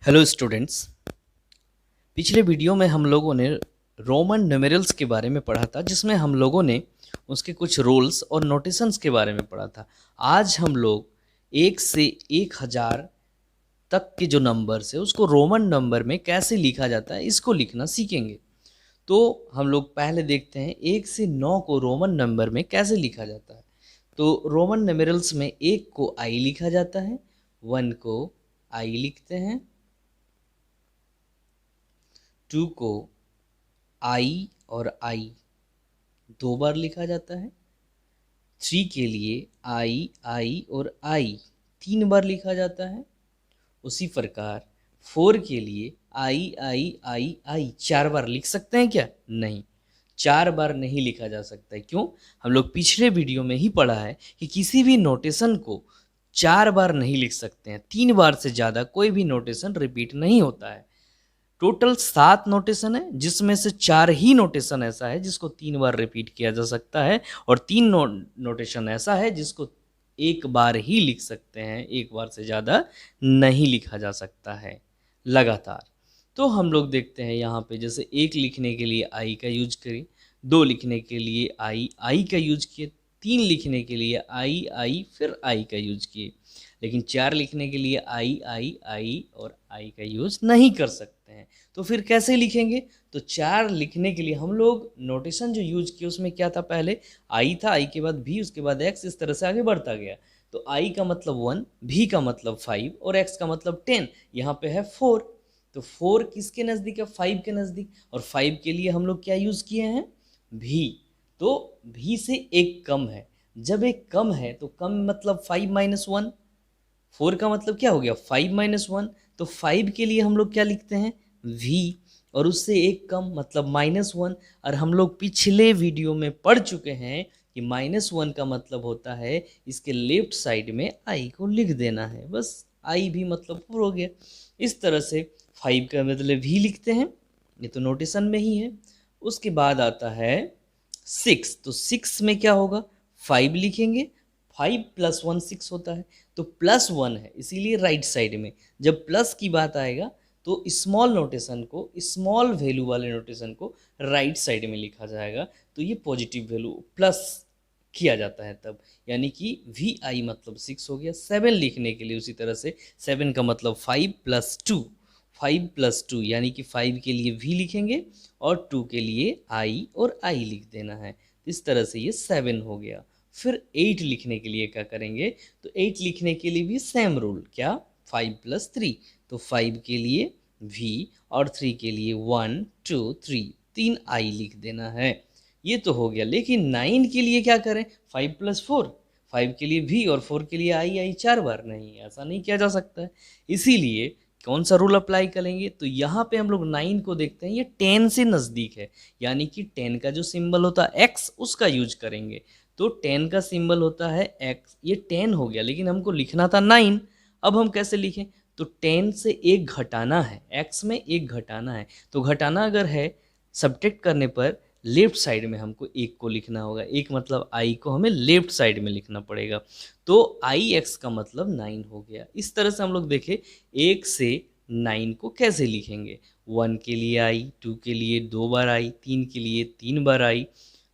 Hello students. पिछले video में हम लोगों ने रोमन न्यूमेरल्स के बारे में पढ़ा था, जिसमें हम लोगों ने उसके कुछ रूल्स और नोटेशंस के बारे में पढ़ा था। आज हम लोग 1 से 1000 तक के जो नंबर्स है उसको रोमन नंबर में कैसे लिखा जाता है इसको लिखना सीखेंगे। तो हम लोग पहले देखते हैं 1 से 9 को रोमन नंबर में कैसे लिखा जाता है। तो रोमन न्यूमेरल्स में 1 को आई लिखा जाता है, 1 को आई लिखते हैं, 2 को आई और आई 2 बार लिखा जाता है, 3 के लिए आई और आई 3 बार लिखा जाता है। उसी प्रकार 4 के लिए आई 4 बार लिख सकते हैं क्या? नहीं, 4 बार नहीं लिखा जा सकता है। क्यों? हम लोग पिछले वीडियो में ही पढ़ा है कि किसी भी नोटेशन को 4 बार नहीं लिख सकते हैं। 3 बार से ज़्यादा कोई भी नोटेशन रिपीट नहीं होता है। टोटल 7 नोटेशन है, जिसमें से 4 ही नोटेशन ऐसा है जिसको 3 बार रिपीट किया जा सकता है, और 3 नोटेशन ऐसा है जिसको 1 बार ही लिख सकते हैं, 1 बार से ज़्यादा नहीं लिखा जा सकता है लगातार। तो हम लोग देखते हैं यहाँ पे, जैसे 1 लिखने के लिए आई का यूज करें, 2 लिखने के लिए आई का यूज किए, 3 लिखने के लिए आई फिर आई का यूज किए, लेकिन 4 लिखने के लिए आई और आई का यूज नहीं कर सकते हैं। तो फिर कैसे लिखेंगे? तो 4 लिखने के लिए हम लोग नोटेशन जो यूज किए उसमें क्या था, पहले आई था, आई के बाद भी, उसके बाद एक्स, इस तरह से आगे बढ़ता गया। तो आई का मतलब 1, भी का मतलब 5 और एक्स का मतलब 10, यहाँ पे है 4। तो 4 किसके नज़दीक है? 5 के नज़दीक। और 5 के लिए हम लोग क्या यूज़ किए हैं? भी। तो भी से एक कम है, जब एक कम है तो कम मतलब 5 माइनस 1, 4 का मतलब क्या हो गया? 5 माइनस 1। तो 5 के लिए हम लोग क्या लिखते हैं? v। और उससे एक कम मतलब -1। और हम लोग पिछले वीडियो में पढ़ चुके हैं कि -1 का मतलब होता है इसके लेफ्ट साइड में i को लिख देना है, बस i भी मतलब 4 हो गया। इस तरह से 5 का मतलब v लिखते हैं, ये तो नोटेशन में ही है। उसके बाद आता है 6। तो 6 में क्या होगा? 5 लिखेंगे, 5 + 1 6 होता है, तो +1 है, इसीलिए राइट साइड में जब प्लस की बात आएगा तो स्मॉल नोटेशन को, स्मॉल वैल्यू वाले नोटेशन को राइट साइड में लिखा जाएगा। तो ये पॉजिटिव वैल्यू प्लस किया जाता है तब, यानी कि vi मतलब 6 हो गया। 7 लिखने के लिए उसी तरह से 7 का मतलब 5 + 2, 5 + 2 यानी कि 5 के लिए v लिखेंगे और 2 के लिए i और i लिख देना है। इस तरह से ये 7 हो गया। फिर 8 लिखने के लिए क्या करेंगे? तो 8 लिखने के लिए भी सेम रूल, क्या? 5 + 3। तो 5 के लिए v और 3 के लिए 1 2 3, 3 i लिख देना है। ये तो हो गया। लेकिन 9 के लिए क्या करें? 5 + 4, 5 के लिए v और 4 के लिए आई 4 बार, नहीं, ऐसा नहीं किया जा सकता है। इसीलिए कौन सा रूल अप्लाई करेंगे? तो यहाँ पे हम लोग 9 को देखते हैं, ये 10 से नज़दीक है, यानी कि 10 का जो सिंबल होता है x, उसका यूज करेंगे। तो 10 का सिंबल होता है x, ये 10 हो गया, लेकिन हमको लिखना था 9। अब हम कैसे लिखें? तो 10 से एक घटाना है, x में एक घटाना है, तो घटाना अगर है, सब्ट्रैक्ट करने पर लेफ्ट साइड में हमको एक को लिखना होगा, एक मतलब i को हमें लेफ्ट साइड में लिखना पड़ेगा। तो ix का मतलब 9 हो गया। इस तरह से हम लोग देखें 1 से 9 को कैसे लिखेंगे। 1 के लिए i, 2 के लिए 2 बार i, 3 के लिए 3 बार i,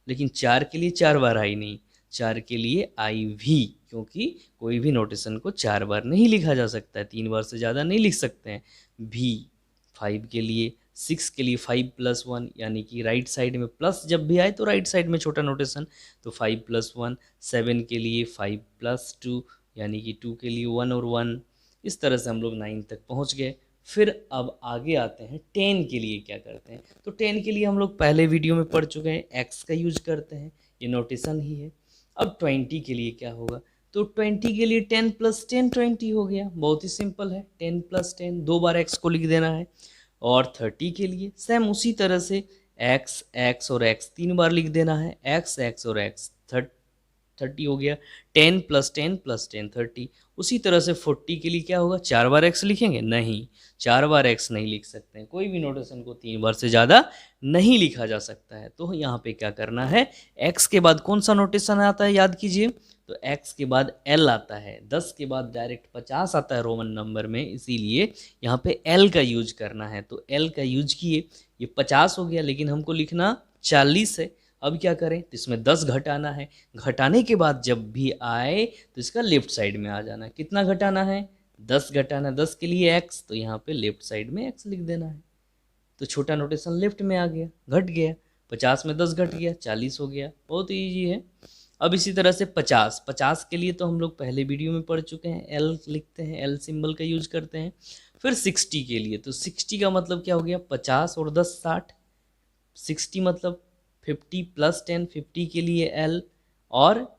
लेकिन 4 के लिए 4 बार i नहीं, 4 के लिए आई भी, क्योंकि कोई भी नोटेशन को 4 बार नहीं लिखा जा सकता है, 3 बार से ज़्यादा नहीं लिख सकते हैं। भी 5 के लिए, 6 के लिए 5 + 1, यानी कि राइट साइड में प्लस जब भी आए तो राइट साइड में छोटा नोटेशन, तो 5 + 1। 7 के लिए 5 + 2, यानी कि 2 के लिए 1 और 1। इस तरह से हम लोग 9 तक पहुंच गए। फिर अब आगे आते हैं 10 के लिए क्या करते हैं। तो 10 के लिए हम लोग पहले वीडियो में पढ़ चुके हैं, एक्स का यूज करते हैं, ये नोटेशन ही है। अब 20 के लिए क्या होगा? तो 20 के लिए 10 + 10 20 हो गया, बहुत ही सिंपल है। 10 + 10 2 बार एक्स को लिख देना है। और 30 के लिए सेम उसी तरह से एक्स एक्स और एक्स 3 बार लिख देना है, एक्स एक्स और एक्स 30 हो गया। 10 + 10 + 10 30। उसी तरह से 40 के लिए क्या होगा? 4 बार एक्स लिखेंगे? नहीं, 4 बार एक्स नहीं लिख सकते हैं, कोई भी नोटेशन को 3 बार से ज़्यादा नहीं लिखा जा सकता है। तो यहाँ पे क्या करना है, एक्स के बाद कौन सा नोटेशन आता है याद कीजिए, तो x के बाद l आता है, 10 के बाद डायरेक्ट 50 आता है रोमन नंबर में, इसीलिए यहाँ पे l का यूज करना है। तो l का यूज किए, ये 50 हो गया, लेकिन हमको लिखना 40 है। अब क्या करें, तो इसमें 10 घटाना है। घटाने के बाद जब भी आए तो इसका लेफ्ट साइड में आ जाना है। कितना घटाना है, 10 घटाना, 10 के लिए x, तो यहाँ पे लेफ्ट साइड में x लिख देना है। तो छोटा नोटेशन लेफ्ट में आ गया, घट गया, 50 में 10 घट गया, 40 हो गया। बहुत ईजी है। अब इसी तरह से 50 के लिए तो हम लोग पहले वीडियो में पढ़ चुके हैं, एल लिखते हैं, एल सिंबल का यूज करते हैं। फिर 60 के लिए, तो 60 का मतलब क्या हो गया, 50 और 10 60, 60 मतलब 50 प्लस 10, 50 के लिए एल, और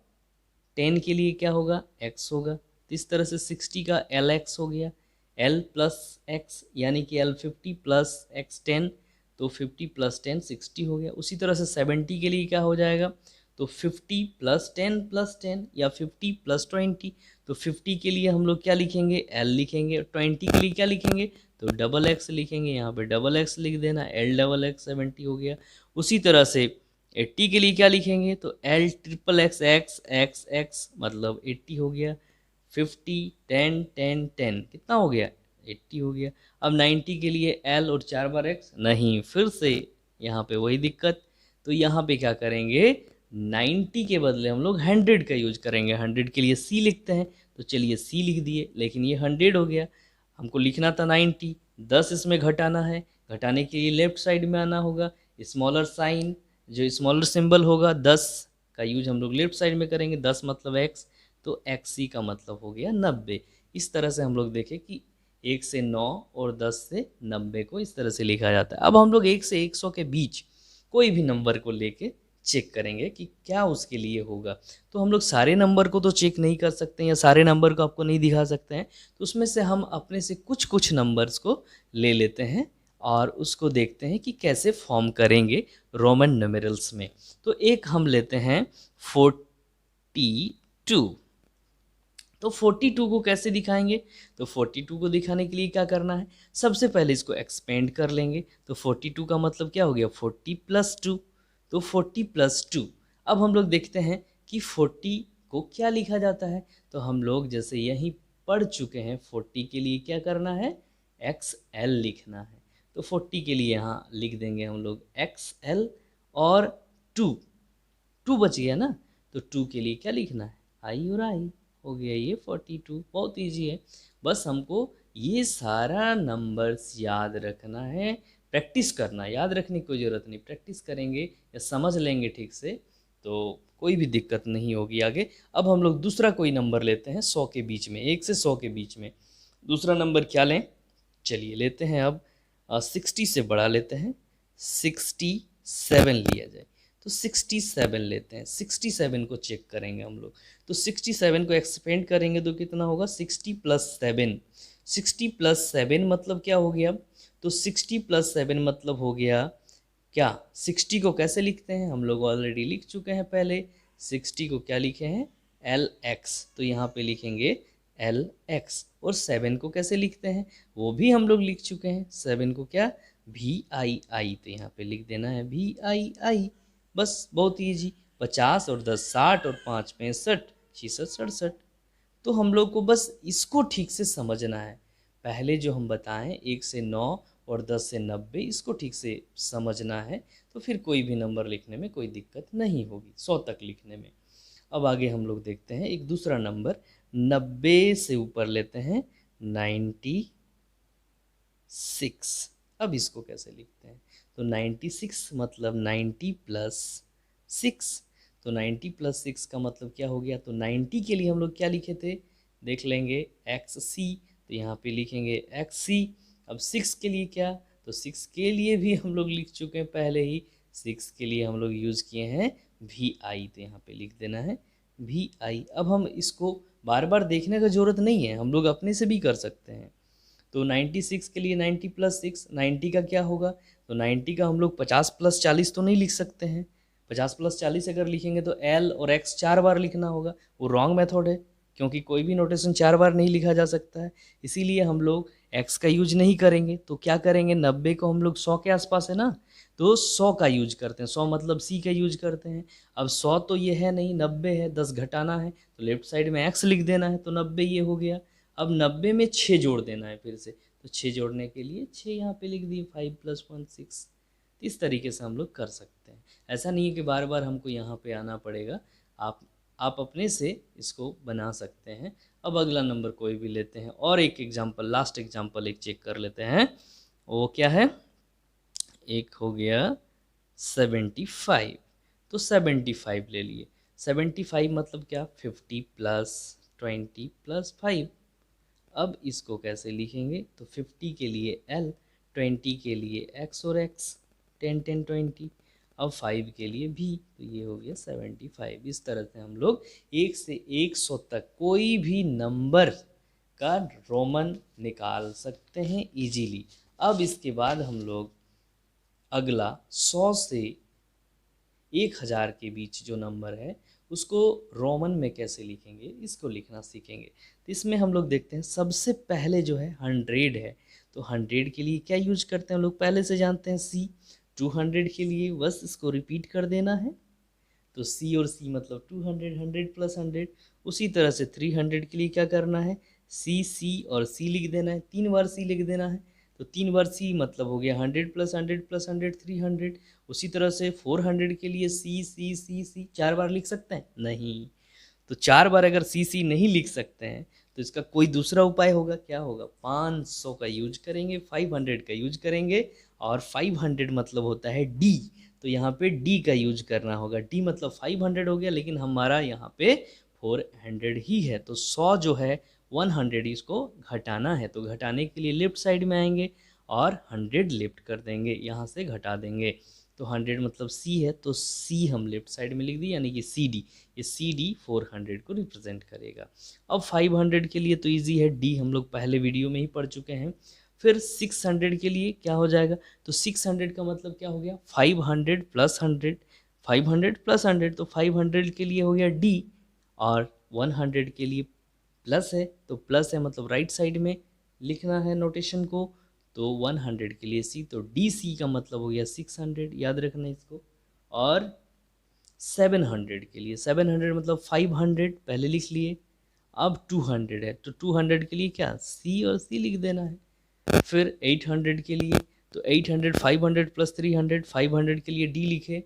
10 के लिए क्या होगा, एक्स होगा। तो इस तरह से 60 का एल एक्स हो गया, एल प्लस एक्स, यानी कि एल 50 प्लस एक्स 10, तो 50 प्लस 10 60 हो गया। उसी तरह से 70 के लिए क्या हो जाएगा, तो 50 प्लस 10 प्लस 10, या 50 प्लस 20। तो 50 के लिए हम लोग क्या लिखेंगे, एल लिखेंगे, 20 के लिए क्या लिखेंगे, तो डबल एक्स लिखेंगे, यहाँ पे डबल एक्स लिख देना, एल डबल एक्स 70 हो गया। उसी तरह से 80 के लिए क्या लिखेंगे, तो L triple x x x x मतलब 80 हो गया। 50 10 10 10 कितना हो गया, 80 हो गया। अब 90 के लिए एल और 4 बार एक्स नहीं, फिर से यहाँ पे वही दिक्कत। तो यहाँ पे क्या करेंगे, 90 के बदले हम लोग 100 का यूज करेंगे। 100 के लिए सी लिखते हैं, तो चलिए सी लिख दिए, लेकिन ये 100 हो गया, हमको लिखना था 90। 10 इसमें घटाना है, घटाने के लिए लेफ्ट साइड में आना होगा, स्मॉलर साइन, जो स्मॉलर सिंबल होगा 10 का यूज हम लोग लेफ्ट साइड में करेंगे। 10 मतलब एक्स, तो एक्स सी का मतलब हो गया 90। इस तरह से हम लोग देखें कि 1 से 9 और 10 से 90 को इस तरह से लिखा जाता है। अब हम लोग 1 से 100 के बीच कोई भी नंबर को लेके चेक करेंगे कि क्या उसके लिए होगा। तो हम लोग सारे नंबर को तो चेक नहीं कर सकते हैं, या सारे नंबर को आपको नहीं दिखा सकते हैं, तो उसमें से हम अपने से कुछ कुछ नंबर्स को ले लेते हैं और उसको देखते हैं कि कैसे फॉर्म करेंगे रोमन न्यूमेरल्स में। तो एक हम लेते हैं 42। तो 42 को कैसे दिखाएंगे, तो 42 को दिखाने के लिए क्या करना है, सबसे पहले इसको एक्सपेंड कर लेंगे। तो 42 का मतलब क्या हो गया, 40 प्लस 2, तो 40 प्लस 2। अब हम लोग देखते हैं कि 40 को क्या लिखा जाता है। तो हम लोग जैसे यहीं पढ़ चुके हैं, 40 के लिए क्या करना है, एक्स एल लिखना है। तो 40 के लिए यहाँ लिख देंगे हम लोग एक्स एल, और 2 बच गया ना, तो 2 के लिए क्या लिखना है, आई, और आई हो गया ये 42। बहुत इजी है, बस हमको ये सारा नंबर्स याद रखना है, प्रैक्टिस करना, याद रखने की कोई ज़रूरत नहीं, प्रैक्टिस करेंगे या समझ लेंगे ठीक से तो कोई भी दिक्कत नहीं होगी आगे। अब हम लोग दूसरा कोई नंबर लेते हैं 100 के बीच में, 1 से 100 के बीच में। दूसरा नंबर क्या लें, चलिए लेते हैं अब 60 से बड़ा लेते हैं, 67 लिया जाए। तो 67 लेते हैं, 67 को चेक करेंगे हम लोग। तो 67 को एक्सपेंड करेंगे तो कितना होगा, 60 प्लस 7। 60 प्लस 7 मतलब क्या हो गया, तो 60 प्लस 7 मतलब हो गया क्या, 60 को कैसे लिखते हैं, हम लोग ऑलरेडी लिख चुके हैं पहले। 60 को क्या लिखे हैं, एल एक्स, तो यहाँ पे लिखेंगे एल एक्स। और 7 को कैसे लिखते हैं, वो भी हम लोग लिख चुके हैं। 7 को क्या, वी आई आई, तो यहाँ पे लिख देना है वी आई आई। बस बहुत ईजी, 50 और 10 60 और 5 65, 66 67। तो हम लोग को बस इसको ठीक से समझना है। पहले जो हम बताएं 1 से 9 और 10 से 90, इसको ठीक से समझना है, तो फिर कोई भी नंबर लिखने में कोई दिक्कत नहीं होगी, 100 तक लिखने में। अब आगे हम लोग देखते हैं एक दूसरा नंबर, 90 से ऊपर लेते हैं 96। अब इसको कैसे लिखते हैं, तो 96 मतलब 90 प्लस 6। तो 90 प्लस 6 का मतलब क्या हो गया, तो 90 के लिए हम लोग क्या लिखे थे, देख लेंगे एक्स सी, तो यहाँ पे लिखेंगे एक्स सी। अब 6 के लिए क्या, तो 6 के लिए भी हम लोग लिख चुके हैं पहले ही, 6 के लिए हम लोग यूज़ किए हैं वी आई, तो यहाँ पे लिख देना है वी आई। अब हम इसको बार बार देखने का ज़रूरत नहीं है, हम लोग अपने से भी कर सकते हैं। तो 96 के लिए 90 प्लस 6, 90 का क्या होगा, तो 90 का हम लोग 50 प्लस 40 तो नहीं लिख सकते हैं। 50 प्लस 40 अगर लिखेंगे तो एल और एक्स 4 बार लिखना होगा, वो रॉन्ग मेथड है, क्योंकि कोई भी नोटेशन 4 बार नहीं लिखा जा सकता है। इसीलिए हम लोग x का यूज नहीं करेंगे तो क्या करेंगे, 90 को हम लोग 100 के आसपास है ना, तो 100 का यूज करते हैं, 100 मतलब c का यूज करते हैं। अब 100 तो ये है नहीं, 90 है, 10 घटाना है तो लेफ्ट साइड में x लिख देना है, तो 90 ये हो गया। अब 90 में 6 जोड़ देना है फिर से, तो 6 जोड़ने के लिए 6 यहाँ पे लिख दिए, 5 + 1 6। इस तरीके से हम लोग कर सकते हैं। ऐसा नहीं है कि बार बार हमको यहाँ पे आना पड़ेगा, आप अपने से इसको बना सकते हैं। अब अगला नंबर कोई भी लेते हैं और एक एग्जांपल, लास्ट एग्जांपल एक चेक कर लेते हैं। वो क्या है, एक हो गया 75, तो 75 ले लिए। 75 मतलब क्या, 50 + 20 + 5। अब इसको कैसे लिखेंगे, तो 50 के लिए L, 20 के लिए X और X, 10 10 20, अब 5 के लिए भी, तो ये हो गया 75। इस तरह से हम लोग 1 से 100 तक कोई भी नंबर का रोमन निकाल सकते हैं इजीली। अब इसके बाद हम लोग अगला 100 से 1000 के बीच जो नंबर है उसको रोमन में कैसे लिखेंगे, इसको लिखना सीखेंगे। तो इसमें हम लोग देखते हैं सबसे पहले जो है 100 है, तो 100 के लिए क्या यूज करते हैं हम लोग पहले से जानते हैं, C। 200 के लिए बस इसको रिपीट कर देना है, तो C और C मतलब 200, 100 + 100। उसी तरह से 300 के लिए क्या करना है, C और C लिख देना है, 3 बार C लिख देना है, तो 3 बार C मतलब हो गया 100 + 100 + 100 300। उसी तरह से 400 के लिए C 4 बार लिख सकते हैं, नहीं। तो 4 बार अगर C नहीं लिख सकते हैं तो इसका कोई दूसरा उपाय होगा, क्या होगा, 500 का यूज करेंगे, 500 का यूज करेंगे, और 500 मतलब होता है D, तो यहाँ पे D का यूज करना होगा। D मतलब 500 हो गया, लेकिन हमारा यहाँ पे 400 ही है, तो 100 जो है 100 इसको घटाना है, तो घटाने के लिए लेफ्ट साइड में आएंगे और 100 लेफ्ट कर देंगे, यहाँ से घटा देंगे। तो 100 मतलब C है, तो C हम लेफ्ट साइड में लिख दिए, यानी कि CD, ये CD 400 को रिप्रेजेंट करेगा। अब 500 के लिए तो इजी है, D हम लोग पहले वीडियो में ही पढ़ चुके हैं। फिर 600 के लिए क्या हो जाएगा, तो 600 का मतलब क्या हो गया, 500 + 100, 500 + 100, तो 500 के लिए हो गया D, और 100 के लिए प्लस है, तो प्लस है मतलब राइट साइड में लिखना है नोटेशन को, तो 100 के लिए C, तो DC का मतलब हो गया 600, याद रखना इसको। और 700 के लिए, 700 मतलब 500 पहले लिख लिए, अब 200 है, तो 200 के लिए क्या, C और C लिख देना है। फिर 800 के लिए, तो 800 500 + 300, 500 के लिए D लिखे,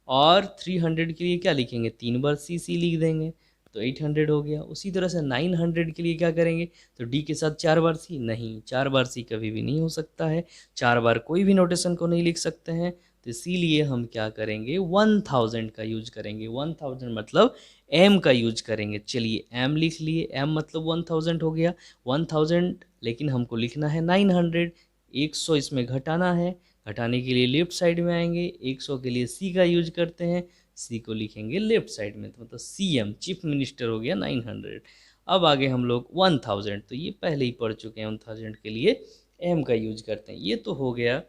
और 300 के लिए क्या लिखेंगे, 3 बार C लिख देंगे, तो 800 हो गया। उसी तरह से 900 के लिए क्या करेंगे, तो D के साथ 4 बार C, नहीं 4 बार C कभी भी नहीं हो सकता है, 4 बार कोई भी नोटेशन को नहीं लिख सकते हैं, तो इसीलिए हम क्या करेंगे, 1000 का यूज करेंगे। 1000 मतलब M का यूज करेंगे। चलिए M लिख लिए, M मतलब 1000 हो गया, 1000, लेकिन हमको लिखना है 900, 100 इसमें घटाना है, घटाने के लिए लेफ्ट साइड में आएंगे, 100 के लिए C का यूज करते हैं, C को लिखेंगे लेफ्ट साइड में, तो मतलब CM चीफ मिनिस्टर हो गया 900। अब आगे हम लोग 1000, तो ये पहले ही पढ़ चुके हैं, 1000 के लिए M का यूज करते हैं। ये तो हो गया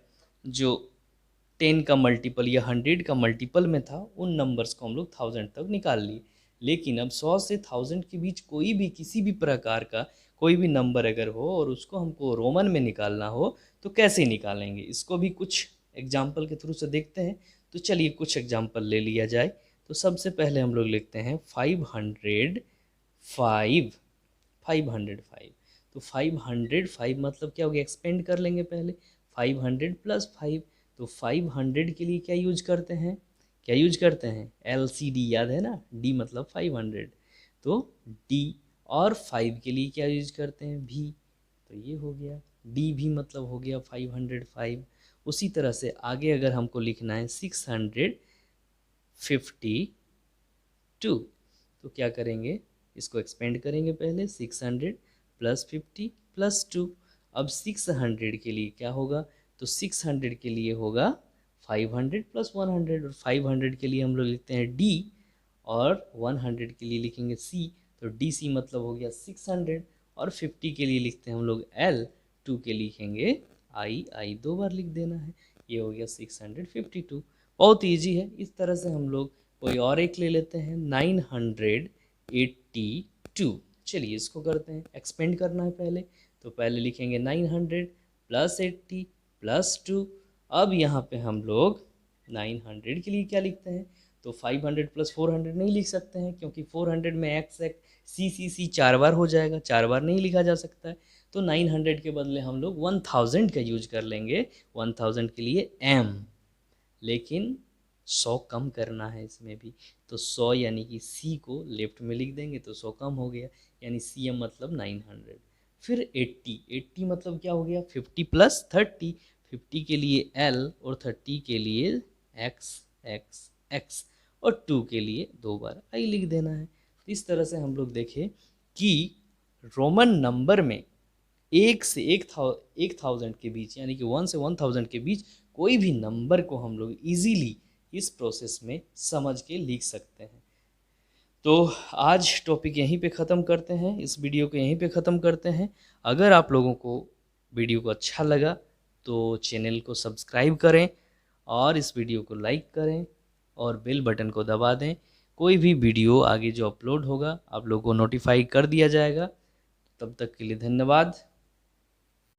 जो 10 का मल्टीपल या 100 का मल्टीपल में था, उन नंबर्स को हम लोग 1000 तक निकाल लिए। लेकिन अब 100 से 1000 के बीच कोई भी किसी भी प्रकार का कोई भी नंबर अगर हो और उसको हमको रोमन में निकालना हो तो कैसे निकालेंगे, इसको भी कुछ एग्जाम्पल के थ्रू से देखते हैं। तो चलिए कुछ एग्जाम्पल ले लिया जाए। तो सबसे पहले हम लोग लिखते हैं 505, 505, तो 505 मतलब क्या हो गया, एक्सपेंड कर लेंगे पहले, 500 + 5, तो 500 के लिए क्या यूज करते हैं, क्या यूज करते हैं, LCD, याद है ना, D मतलब 500, तो D, और 5 के लिए क्या यूज करते हैं, V, तो ये हो गया D भी मतलब हो गया 505। उसी तरह से आगे अगर हमको लिखना है 652, तो क्या करेंगे, इसको एक्सपेंड करेंगे पहले, 600 + 50 + 2। अब 600 के लिए क्या होगा, तो 600 के लिए होगा 500 + 100, और 500 के लिए हम लोग लिखते हैं D, और 100 के लिए लिखेंगे C, तो DC मतलब हो गया 600, और 50 के लिए लिखते हैं हम लोग L, 2 के लिखेंगे I 2 बार लिख देना है, ये हो गया 652। बहुत ईजी है। इस तरह से हम लोग कोई और एक ले लेते हैं, 982। चलिए इसको करते हैं, एक्सपेंड करना है पहले, तो पहले लिखेंगे 900 प्लस 80 प्लस 2। अब यहाँ पे हम लोग 900 के लिए क्या लिखते हैं, तो 500 प्लस 400 नहीं लिख सकते हैं, क्योंकि 400 में एक्स एक्स सी 4 बार हो जाएगा, 4 बार नहीं लिखा जा सकता है। तो 900 के बदले हम लोग 1000 का यूज कर लेंगे, 1000 के लिए एम। लेकिन 100 कम करना है इसमें भी, तो 100 यानी कि सी को लेफ्ट में लिख देंगे तो 100 कम हो गया, यानी सी एम मतलब 900। फिर 80 मतलब क्या हो गया, 50 प्लस 30, 50 के लिए एल और 30 के लिए एक्स एक्स एक्स और 2 के लिए 2 बार आई लिख देना है। तो इस तरह से हम लोग देखें कि रोमन नंबर में 1 से 1000 के बीच, यानी कि 1 से 1000 के बीच कोई भी नंबर को हम लोग इजीली इस प्रोसेस में समझ के लिख सकते हैं। तो आज टॉपिक यहीं पे ख़त्म करते हैं, इस वीडियो को यहीं पे ख़त्म करते हैं। अगर आप लोगों को वीडियो को अच्छा लगा तो चैनल को सब्सक्राइब करें और इस वीडियो को लाइक करें और बेल बटन को दबा दें। कोई भी वीडियो आगे जो अपलोड होगा आप लोगों को नोटिफाई कर दिया जाएगा। तब तक के लिए धन्यवाद।